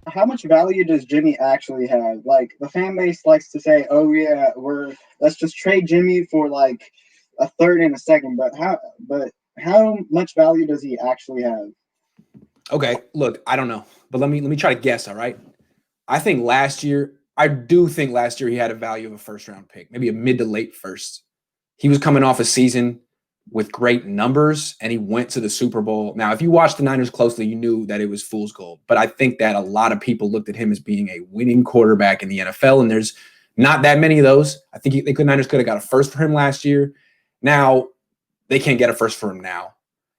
how much value does Jimmy actually have? Like the fan base likes to say, "Oh yeah, let's just trade Jimmy for like a third and a second." But how much value does he actually have? Okay, look, I don't know, but let me try to guess. All right, I do think last year he had a value of a first round pick, maybe a mid to late first. He was coming off a season with great numbers, and he went to the Super Bowl. Now, if you watched the Niners closely, you knew that it was fool's gold. But I think that a lot of people looked at him as being a winning quarterback in the NFL, and there's not that many of those. I think the Niners could have got a first for him last year. Now, they can't get a first for him now.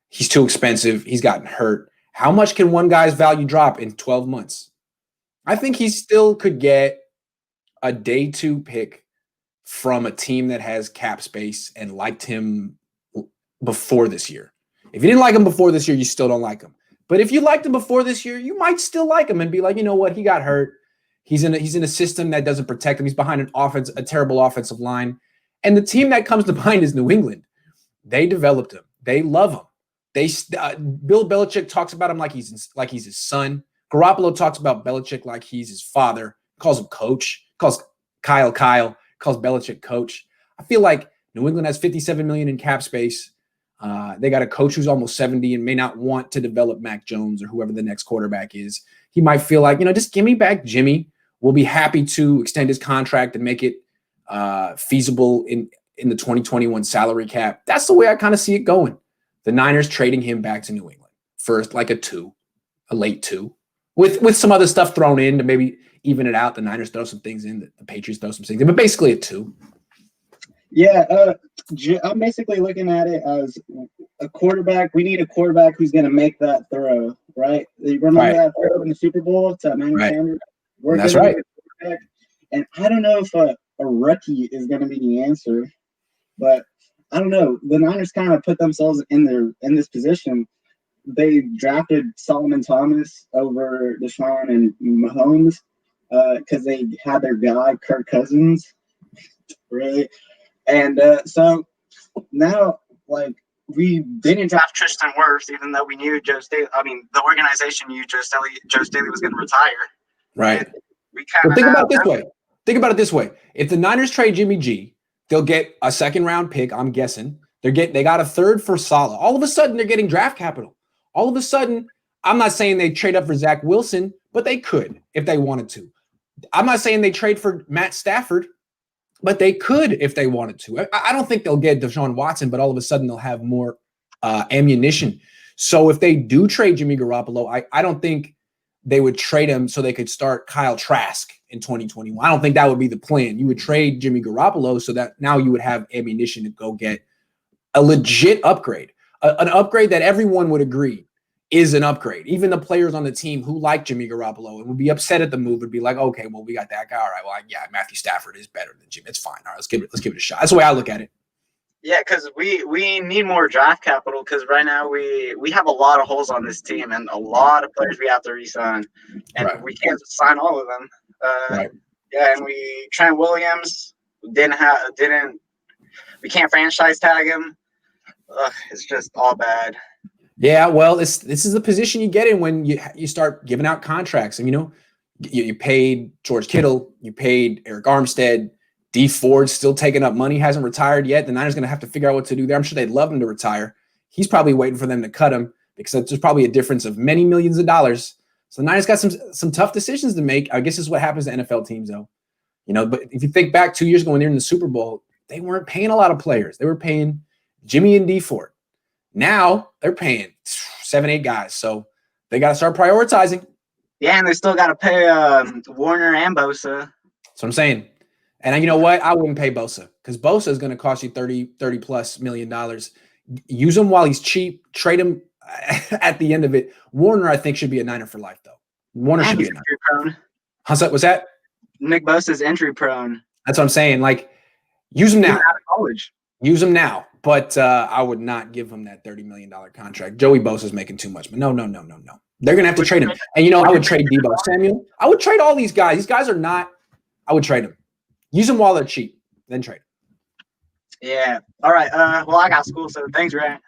He's too expensive. He's gotten hurt. How much can one guy's value drop in 12 months? I think he still could get a day two pick from a team that has cap space and liked him before this year. If you didn't like him before this year, you still don't like him. But if you liked him before this year, you might still like him and be like, you know what, he got hurt. He's in a system that doesn't protect him. He's behind a terrible offensive line. And the team that comes to mind is New England. They developed him. They love him. Bill Belichick talks about him like he's his son. Garoppolo talks about Belichick like he's his father. Calls him coach. Calls Kyle, calls Belichick coach. I feel like New England has $57 million in cap space. They got a coach who's almost 70 and may not want to develop Mac Jones or whoever the next quarterback is. He might feel like, just give me back Jimmy. We'll be happy to extend his contract and make it feasible in the 2021 salary cap. That's the way I kind of see it going. The Niners trading him back to New England for like a late two, with some other stuff thrown in to maybe even it out. The Niners throw some things in, the Patriots throw some things in, but basically a two. Yeah, I'm basically looking at it as a quarterback. We need a quarterback who's going to make that throw, right? You remember that throw in the Super Bowl to Emmanuel Sanders? That's right. And I don't know if a rookie is going to be the answer, but I don't know. The Niners kind of put themselves in this position. They drafted Solomon Thomas over Deshaun and Mahomes because they had their guy Kirk Cousins, right? And so now, like, we didn't draft Tristan Wirfs, even though we knew Joe Staley. I mean, the organization knew Joe Staley was going to retire. Right. Well, think about it this way. If the Niners trade Jimmy G, they'll get a second round pick. I'm guessing they got a third for Salah. All of a sudden, they're getting draft capital. All of a sudden, I'm not saying they trade up for Zach Wilson, but they could if they wanted to. I'm not saying they trade for Matt Stafford, but they could if they wanted to. I don't think they'll get Deshaun Watson, but all of a sudden they'll have more ammunition. So if they do trade Jimmy Garoppolo, I don't think they would trade him so they could start Kyle Trask in 2021. I don't think that would be the plan. You would trade Jimmy Garoppolo so that now you would have ammunition to go get a legit upgrade, an upgrade that everyone would agree is an upgrade. Even the players on the team who like Jimmy Garoppolo and would be upset at the move would be like, okay, well, we got that guy. All right, well, yeah, Matthew Stafford is better than Jimmy. It's fine. All right, let's give it a shot. That's the way I look at it. Yeah, because we need more draft capital because right now we have a lot of holes on this team and a lot of players we have to re-sign, and we can't sign all of them. Yeah, and Trent Williams we can't franchise tag him. It's just all bad. Yeah, well, this is the position you get in when you start giving out contracts. And, you paid George Kittle, you paid Eric Armstead, D Ford's still taking up money, hasn't retired yet. The Niners going to have to figure out what to do there. I'm sure they'd love him to retire. He's probably waiting for them to cut him because there's probably a difference of many millions of dollars. So the Niners got some tough decisions to make. I guess this is what happens to NFL teams, though. But if you think back 2 years ago when they were in the Super Bowl, they weren't paying a lot of players. They were paying Jimmy and D Ford. Now they're paying 7-8 guys. So they got to start prioritizing. Yeah, and they still got to pay Warner and Bosa. That's what I'm saying. And you know what? I wouldn't pay Bosa because Bosa is going to cost you $30 plus million. Use him while he's cheap. Trade him at the end of it. Warner, I think, should be a Niner for life, though. Warner should be a Niner. Prone. What's that? Nick Bosa's injury prone. That's what I'm saying. Like, use him now. Out of college. Use him now. But I would not give him that $30 million contract. Joey Bosa's making too much. But no. They're going to have to trade him. And, I would trade Deebo Samuel. I would trade all these guys. These guys are not – I would trade them. Use them while they're cheap. Then trade them. Yeah. All right. Well, I got school, so thanks, Ryan.